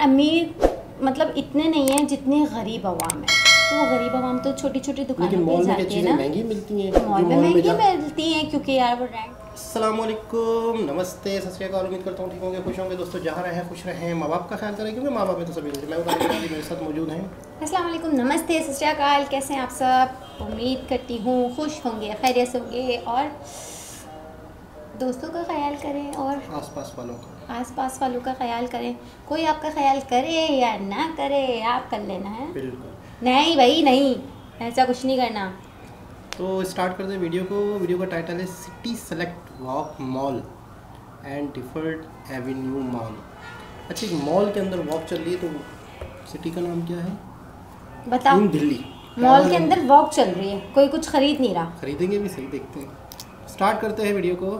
अमीर मतलब इतने नहीं है जितने गरीब अवाम है। तो गरीब अवाम तो छोटी छोटी दुकानों पे जाती है ना, महंगी मिलती हैं, मॉल में महंगी मिलती हैं क्योंकि यार वो रैंक। अस्सलामुअलैकुम, नमस्ते, सत श्री अकाल। उम्मीद करता हूँ ठीक होंगे, खुश होंगे। दोस्तों जहाँ रहें खुश रहें, माँ बाप का ख्याल करें क्योंकि माँ बाप में तो सभी मैं मेरे साथ मौजूद हैं। अस्सलाम वालेकुम, नमस्ते, सत श्री अकाल। कैसे हैं आप सब? उम्मीद करती हूँ खुश होंगे, खैरियत से होंगे और दोस्तों का ख्याल करें और आसपास वालों का ख्याल करें। कोई आपका ख्याल करे या ना करे, आप कर लेना है। बिल्कुल नहीं भाई नहीं, ऐसा कुछ नहीं करना। तो स्टार्ट करते हैं वीडियो को। वीडियो का टाइटल है city select walk mall and deferred Avenue mall. अच्छा, एक मॉल के अंदर वॉक चल रही है, तो सिटी का नाम क्या है बताओ। दिल्ली। मॉल के अंदर वॉक चल रही है, कोई कुछ खरीद नहीं रहा। खरीदेंगे भी सही, देखते हैं। स्टार्ट करते हैं वीडियो को।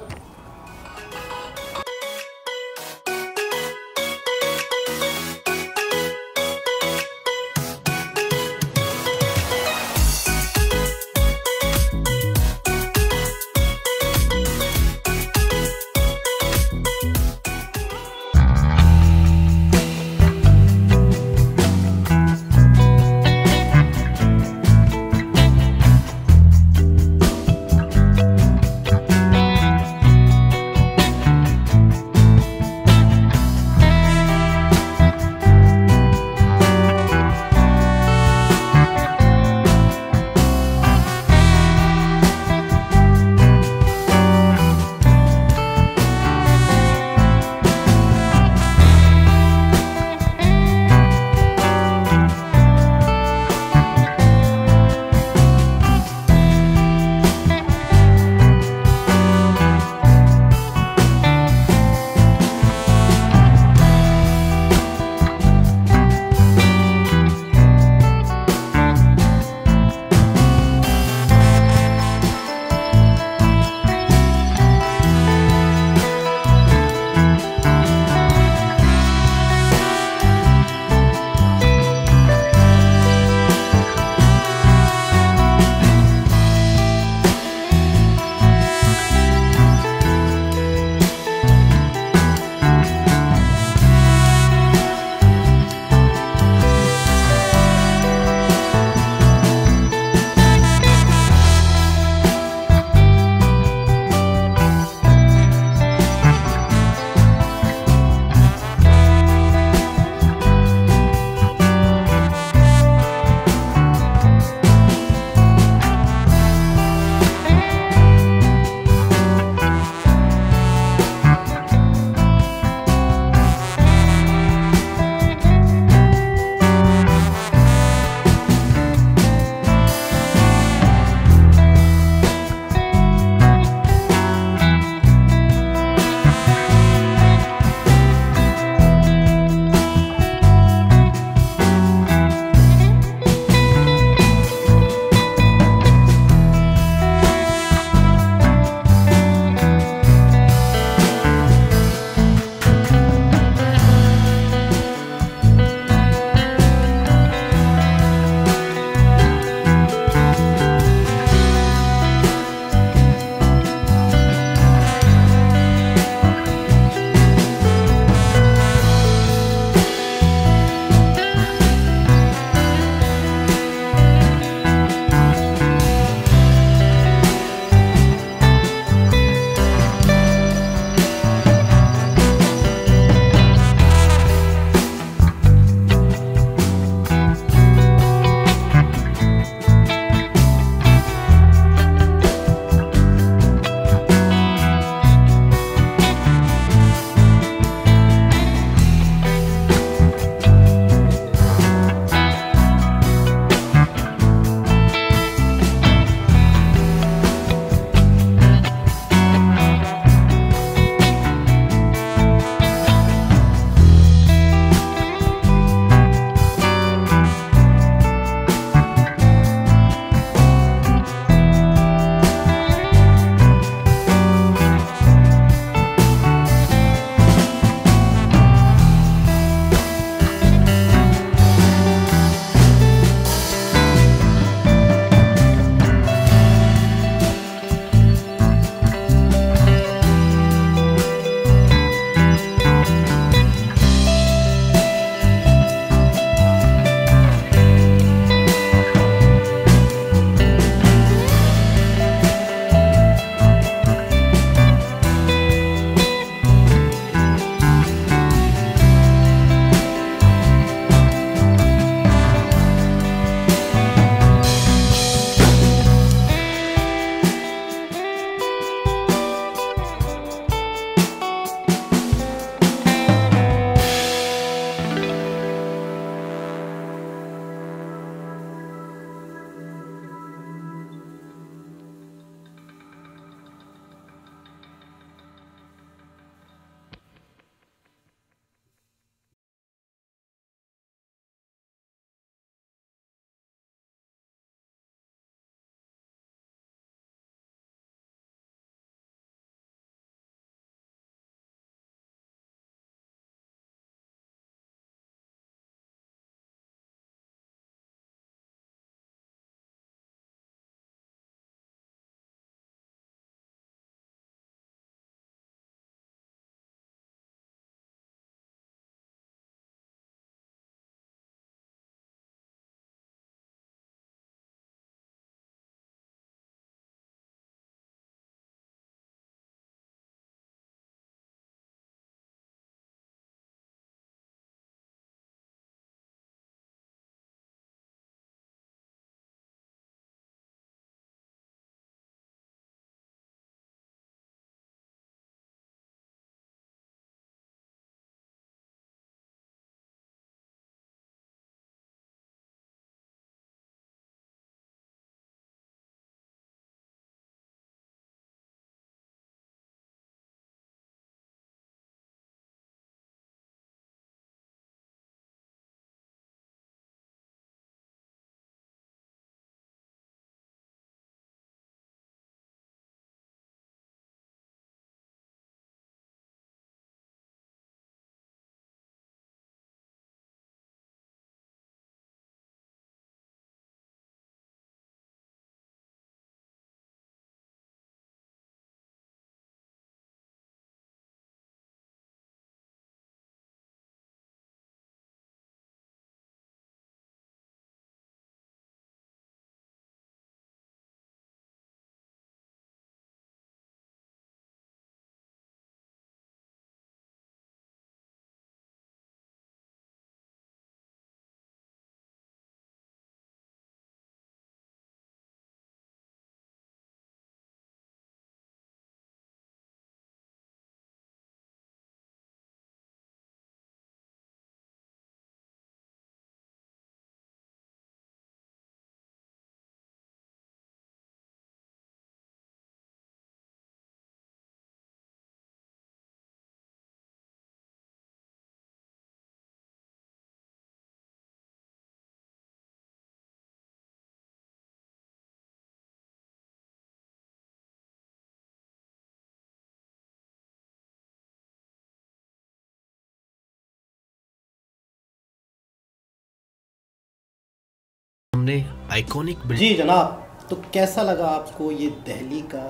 सामने आइकॉनिक जी जनाब, तो कैसा लगा आपको ये दिल्ली का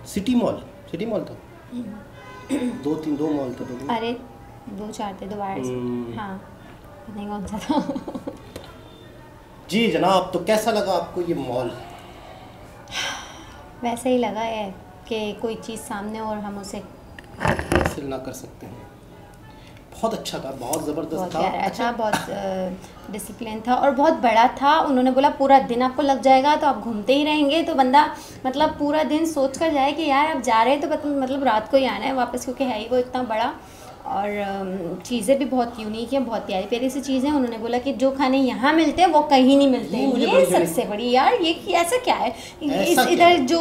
सिटी मॉल था? दो मॉल थे। अरे 2-4 थे, दोबारा हाँ पता नहीं कौन सा था। जी जनाब, तो कैसा लगा आपको ये मॉल? वैसे ही लगा है कि कोई चीज़ सामने और हम उसे हासिल ना कर सकते हैं। बहुत अच्छा था, बहुत ज़बरदस्त था। अच्छा, बहुत डिसिप्लिन था और बहुत बड़ा था। उन्होंने बोला पूरा दिन आपको लग जाएगा, तो आप घूमते ही रहेंगे। तो बंदा मतलब पूरा दिन सोच कर जाए कि यार अब जा रहे हैं तो मतलब रात को ही आना है वापस, क्योंकि है ही वो इतना बड़ा। और चीज़ें भी बहुत यूनिक हैं, बहुत प्यारी प्यारी सी चीज़ें। उन्होंने बोला कि जो खाने यहाँ मिलते हैं वो कहीं नहीं मिलते हैं। ये सबसे बड़ी यार, ये ऐसा क्या है इधर जो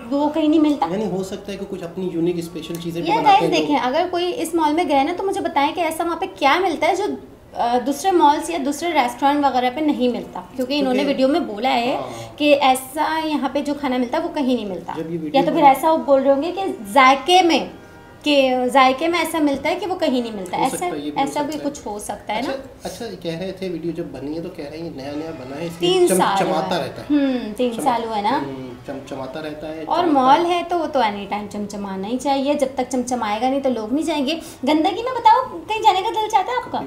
वो कहीं नहीं मिलता। यानी हो सकता है कि कुछ अपनी यूनिक स्पेशल चीज़ें भी बनाते हैं। गाइस देखें, अगर कोई इस मॉल में गए ना तो मुझे बताएं कि ऐसा वहाँ पे क्या मिलता है जो दूसरे मॉल्स या दूसरे रेस्टोरेंट वगैरह पे नहीं मिलता, क्योंकि इन्होंने वीडियो में बोला है कि ऐसा यहाँ पे जो खाना मिलता है वो कहीं नहीं मिलता। या तो फिर ऐसा वो बोल रहे होंगे कि जायके में ऐसा मिलता है कि वो कहीं नहीं मिलता। ऐसा भी कुछ हो सकता है ना। अच्छा कह रहे थे वीडियो जब बनी है तो कह रहे हैं नया बना है, 3 साल चमचमाता रहता है। 3 साल हुआ ना, चमचमाता रहता है। और मॉल है तो वो तो एनी टाइम चमचमाना ही चाहिए। जब तक चमचमाएगा नहीं तो लोग नहीं जाएंगे। गंदगी में बताओ कहीं जाने का दिल चाहता है आपका?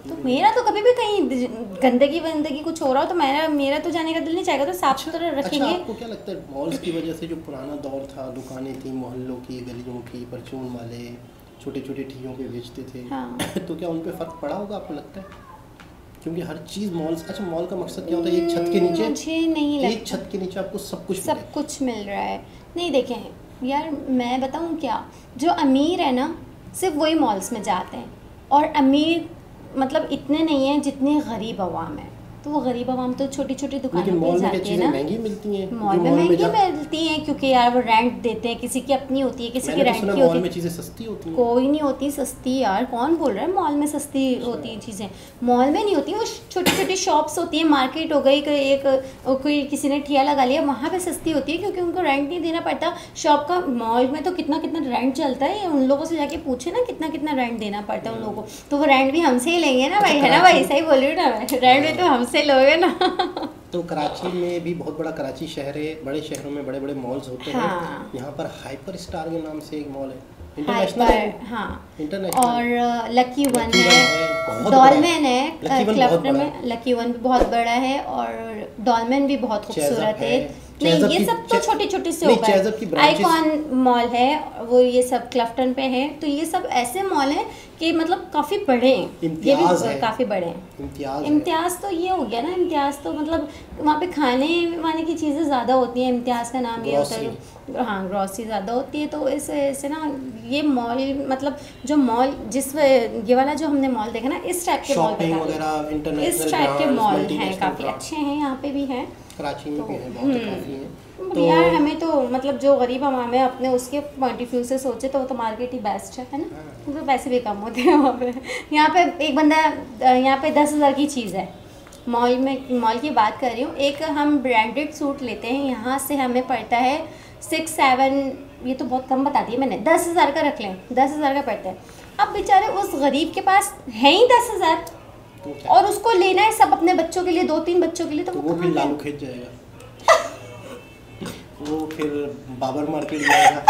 तो मेरा तो कभी भी कहीं गंदगी कुछ हो रहा हो तो मेरा तो जाने का दिल नहीं चाहेगा। तो साफ सुथरा रखेंगे। आपको क्या लगता है मॉल्स की वजह से जो पुराना दौर था, दुकानें थी मोहल्लों की, गलियों की, परचून वाले छोटे ठियों पे बेचते थे, हाँ। तो क्या उन पे फर्क पड़ा होगा आपको लगता है? क्योंकि हर चीज़ मॉल्स, अच्छा मॉल का मकसद क्या होता है? एक छत के नीचे, मुझे नहीं लगता एक छत के नीचे आपको सब कुछ मिल रहा है। नहीं देखें यार, मैं बताऊं क्या, जो अमीर है ना सिर्फ वही मॉल्स में जाते हैं, और अमीर मतलब इतने नहीं हैं जितने गरीब अवाम है। तो वो गरीब आवाम तो छोटी दुकानों पे जाती है ना। महंगी मिलती हैं, मॉल में महंगी मिलती हैं क्योंकि यार वो रेंट देते हैं, किसी की अपनी होती है, किसी की रेंट की होती है। मॉल में चीजें सस्ती होती हैं। कोई नहीं होती सस्ती यार, कौन बोल रहा है मॉल में सस्ती होती है चीज़ें? मॉल में नहीं होती, वो छोटी शॉप्स होती हैं। मार्केट हो गई, कोई किसी ने ठिया लगा लिया, वहाँ पे सस्ती होती है क्योंकि उनको रेंट नहीं देना पड़ता शॉप का। मॉल में तो कितना रेंट चलता है, उन लोगों से जाके पूछे ना कितना रेंट देना पड़ता है उन लोगों को। तो वो रेंट भी हमसे ही लेंगे ना भाई, है ना भाई? सही बोल रही हूँ ना मैं, रेंट भी तो हमसे लोगे ना। तो कराची में भी बहुत बड़ा, कराची शहर है, बड़े शहरों में बड़े मॉल्स होते हैं। यहाँ पर हाइपर स्टार के नाम से एक मॉल है, इंटरनेशनल, हाँ इंटरनेशनल, और लकी वन है, डॉलमेन है क्लस्टर में। लकी वन भी बहुत बड़ा है और डॉलमेन भी बहुत खूबसूरत है। नहीं ये सब तो छोटे से हो गए। आइकॉन मॉल है वो, ये सब क्लफ्टन पे है। तो ये सब ऐसे मॉल हैं कि मतलब काफ़ी बड़े हैं, ये भी काफ़ी बड़े हैं। इम्तियाज़ तो ये हो गया ना, इम्तियाज़ तो मतलब वहाँ पे खाने वाने की चीज़ें ज़्यादा होती हैं। इम्तियाज़ का नाम ये होता है, हाँ ग्रॉसरी ज़्यादा होती है। तो इस वजह से ना ये मॉल मतलब जो मॉल ये वाला जो हमने मॉल देखा ना, इस टाइप के मॉल, इस टाइप के मॉल हैं, काफ़ी अच्छे हैं। यहाँ पे भी हैं, कराची में भी है, बहुत काफ़ी है। तो यार हमें तो मतलब जो गरीब आवाम है अपने उसके पॉइंट ऑफ व्यू से सोचे तो वो तो मार्केट ही बेस्ट है ना, क्योंकि पैसे भी कम होते हैं वहाँ पे। यहाँ पे एक बंदा यहाँ पे 10,000 की चीज़ है, मॉल की बात कर रही हूँ। एक हम ब्रांडेड सूट लेते हैं, यहाँ से हमें पड़ता है 6-7, ये तो बहुत कम बता दिया मैंने, 10,000 का रख लें, 10,000 का पड़ता है। अब बेचारे उस गरीब के पास है ही 10,000 और उसको लेना है सब अपने बच्चों के लिए, 2-3 बच्चों के लिए। तो वो फिर लालू खेत जाएगा, वो फिर बाबर मार्केट जाएगा,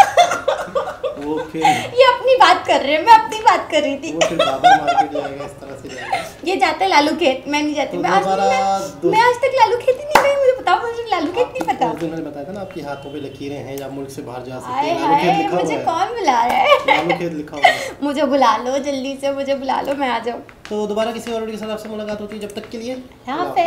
वो फिर ये अपनी बात कर रहे हैं, मैं अपनी बात कर रही थी। वो फिर बाबर मार्केट जाएगा, इस तरह से जाएगा। ये जाते हैं लालू खेत, मैं नहीं जाती। मैं आज तक लालू खेत ही नहीं गई, मुझे बताओ, मुझे लालू खेत नहीं पता। उन्होंने बताया था ना आपके हाथों पे लकीरें हैं, जब मुल्क से बाहर जा सकते हैं। लालू खेत लिखा हुआ है, मुझे कौन बुला रहा है? लालू खेत लिखा हुआ है। मुझे बुला लो जल्दी से, मुझे बुला लो, मैं आ जाऊँ। तो दोबारा किसी और वीडियो के साथ आपसे मुलाकात होती है, जब तक के लिए यहाँ पे।